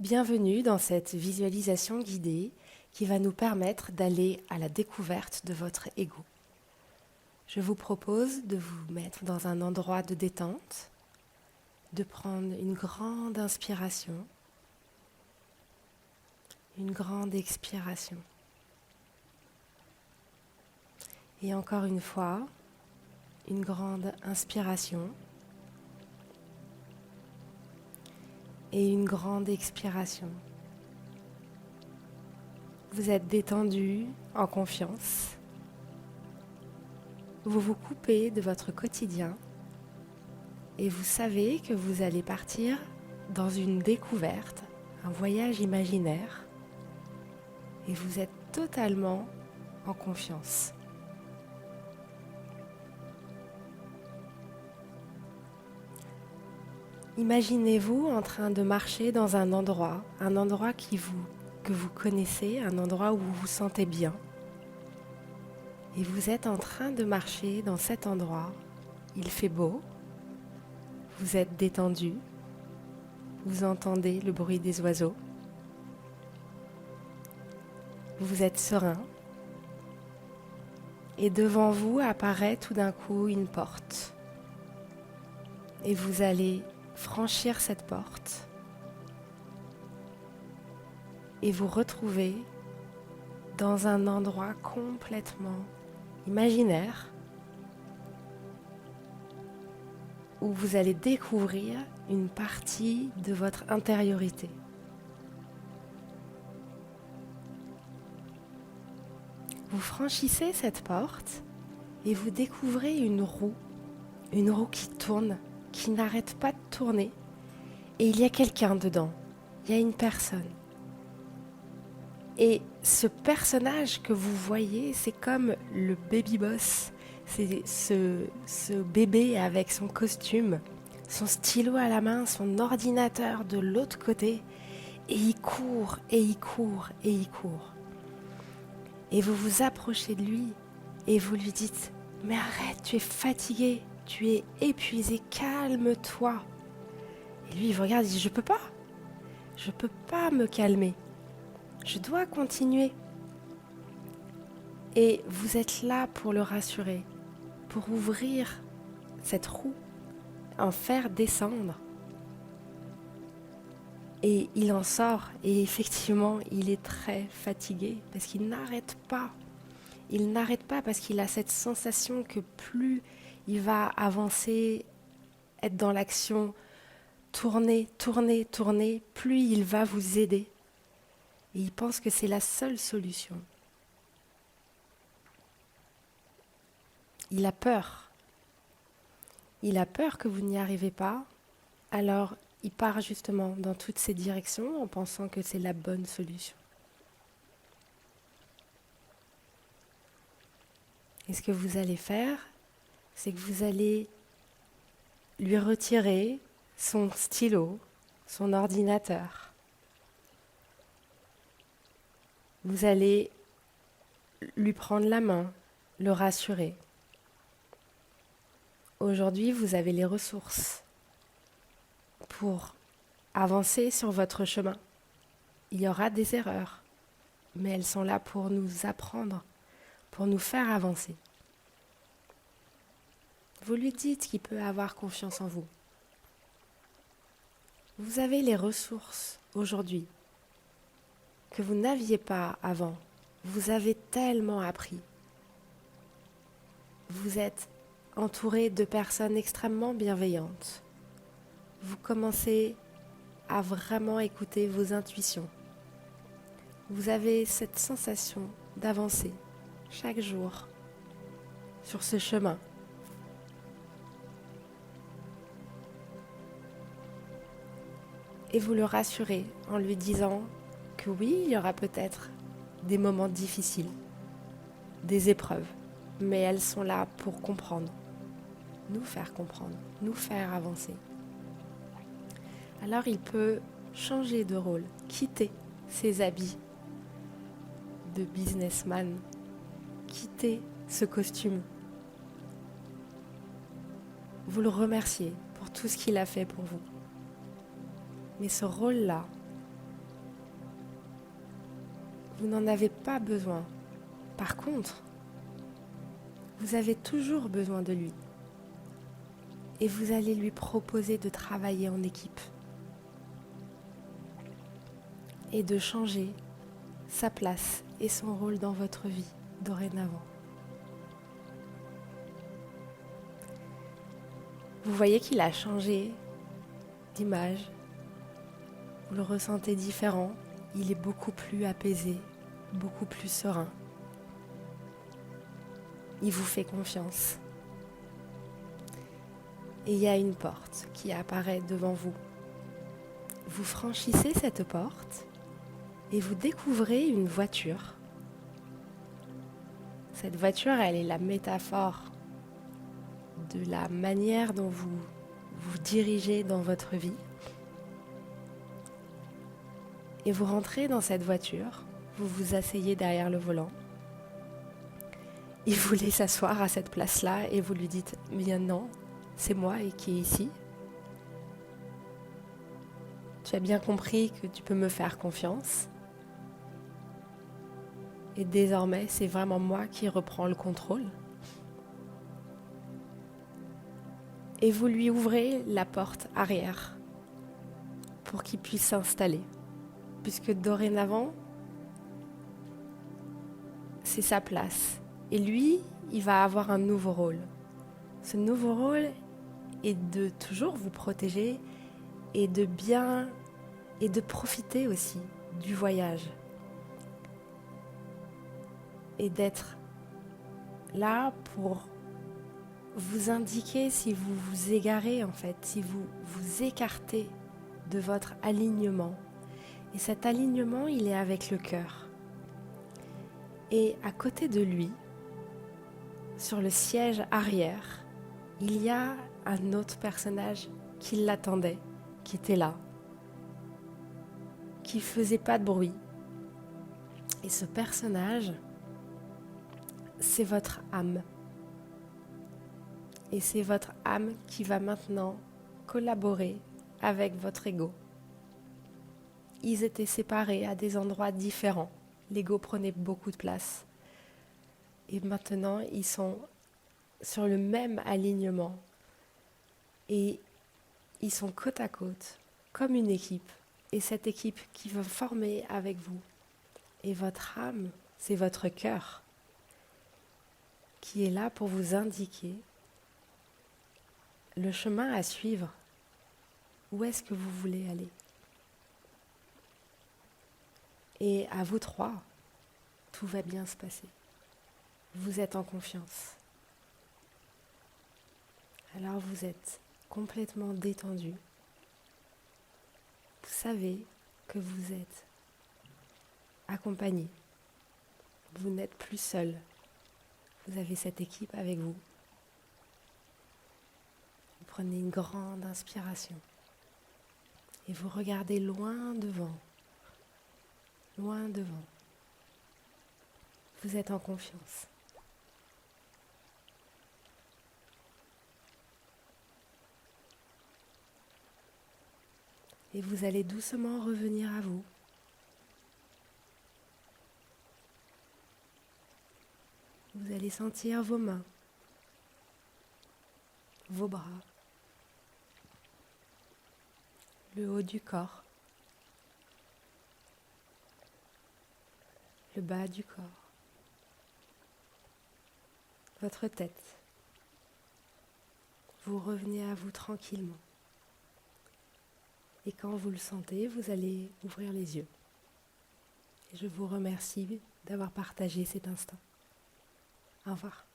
Bienvenue dans cette visualisation guidée qui va nous permettre d'aller à la découverte de votre ego. Je vous propose de vous mettre dans un endroit de détente, de prendre une grande inspiration, une grande expiration. Et encore une fois, une grande inspiration et une grande expiration. Vous êtes détendu, en confiance. Vous vous coupez de votre quotidien et vous savez que vous allez partir dans une découverte, un voyage imaginaire et vous êtes totalement en confiance. Imaginez-vous en train de marcher dans un endroit que vous connaissez, un endroit où vous vous sentez bien. Et vous êtes en train de marcher dans cet endroit. Il fait beau, vous êtes détendu, vous entendez le bruit des oiseaux, vous êtes serein. Et devant vous apparaît tout d'un coup une porte. Et vous allez franchir cette porte et vous retrouver dans un endroit complètement imaginaire où vous allez découvrir une partie de votre intériorité. Vous franchissez cette porte et vous découvrez une roue qui tourne, qui n'arrête pas de tourner. Et il y a quelqu'un dedans, il y a une personne. Et ce personnage que vous voyez, c'est comme le baby boss. C'est ce bébé avec son costume, son stylo à la main, son ordinateur de l'autre côté. Et il court, et il court, et il court. Et vous vous approchez de lui et vous lui dites « Mais arrête, tu es fatigué, tu es épuisé, calme-toi ». Et lui, il vous regarde et dit « Je peux pas me calmer, je dois continuer ». Et vous êtes là pour le rassurer, pour ouvrir cette roue, en faire descendre. Et il en sort et effectivement, il est très fatigué parce qu'il n'arrête pas. Il n'arrête pas parce qu'il a cette sensation que plus il va avancer, être dans l'action, tourner, tourner, tourner, plus il va vous aider. Et il pense que c'est la seule solution. Il a peur. Il a peur que vous n'y arrivez pas, alors il part justement dans toutes ces directions en pensant que c'est la bonne solution. Et ce que vous allez faire, c'est que vous allez lui retirer son stylo, son ordinateur. Vous allez lui prendre la main, le rassurer. Aujourd'hui, vous avez les ressources pour avancer sur votre chemin. Il y aura des erreurs, mais elles sont là pour nous apprendre, pour nous faire avancer. Vous lui dites qu'il peut avoir confiance en vous. Vous avez les ressources aujourd'hui que vous n'aviez pas avant. Vous avez tellement appris. Vous êtes entouré de personnes extrêmement bienveillantes. Vous commencez à vraiment écouter vos intuitions. Vous avez cette sensation d'avancer chaque jour sur ce chemin. Et vous le rassurez en lui disant que oui, il y aura peut-être des moments difficiles, des épreuves, mais elles sont là pour comprendre, nous faire comprendre, nous faire avancer. Alors il peut changer de rôle, quitter ses habits de businessman, quitter ce costume. Vous le remerciez pour tout ce qu'il a fait pour vous. Mais ce rôle-là, vous n'en avez pas besoin. Par contre, vous avez toujours besoin de lui. Et vous allez lui proposer de travailler en équipe et de changer sa place et son rôle dans votre vie dorénavant. Vous voyez qu'il a changé d'image, vous le ressentez différent, il est beaucoup plus apaisé, beaucoup plus serein. Il vous fait confiance. Et il y a une porte qui apparaît devant vous. Vous franchissez cette porte et vous découvrez une voiture. Cette voiture, elle est la métaphore de la manière dont vous vous dirigez dans votre vie. Et vous rentrez dans cette voiture, vous vous asseyez derrière le volant. Il voulait s'asseoir à cette place-là et vous lui dites « Bien non, c'est moi qui est ici. Tu as bien compris que tu peux me faire confiance. Et désormais, c'est vraiment moi qui reprends le contrôle. » Et vous lui ouvrez la porte arrière pour qu'il puisse s'installer. Puisque dorénavant, c'est sa place. Et lui, il va avoir un nouveau rôle. Ce nouveau rôle est de toujours vous protéger et de bien et de profiter aussi du voyage. Et d'être là pour vous indiquer si vous vous égarez en fait, si vous vous écartez de votre alignement. Et cet alignement, il est avec le cœur. Et à côté de lui, sur le siège arrière, il y a un autre personnage qui l'attendait, qui était là, qui faisait pas de bruit. Et ce personnage, c'est votre âme. Et c'est votre âme qui va maintenant collaborer avec votre ego. Ils étaient séparés à des endroits différents. L'ego prenait beaucoup de place. Et maintenant, ils sont sur le même alignement. Et ils sont côte à côte, comme une équipe. Et cette équipe qui va former avec vous. Et votre âme, c'est votre cœur, qui est là pour vous indiquer le chemin à suivre. Où est-ce que vous voulez aller? Et à vous trois, tout va bien se passer. Vous êtes en confiance. Alors vous êtes complètement détendu. Vous savez que vous êtes accompagné. Vous n'êtes plus seul. Vous avez cette équipe avec vous. Vous prenez une grande inspiration et vous regardez loin devant. Loin devant. Vous êtes en confiance. Et vous allez doucement revenir à vous. Vous allez sentir vos mains, vos bras, le haut du corps, le bas du corps, votre tête. Vous revenez à vous tranquillement. Et quand vous le sentez, vous allez ouvrir les yeux. Et je vous remercie d'avoir partagé cet instant. Au revoir.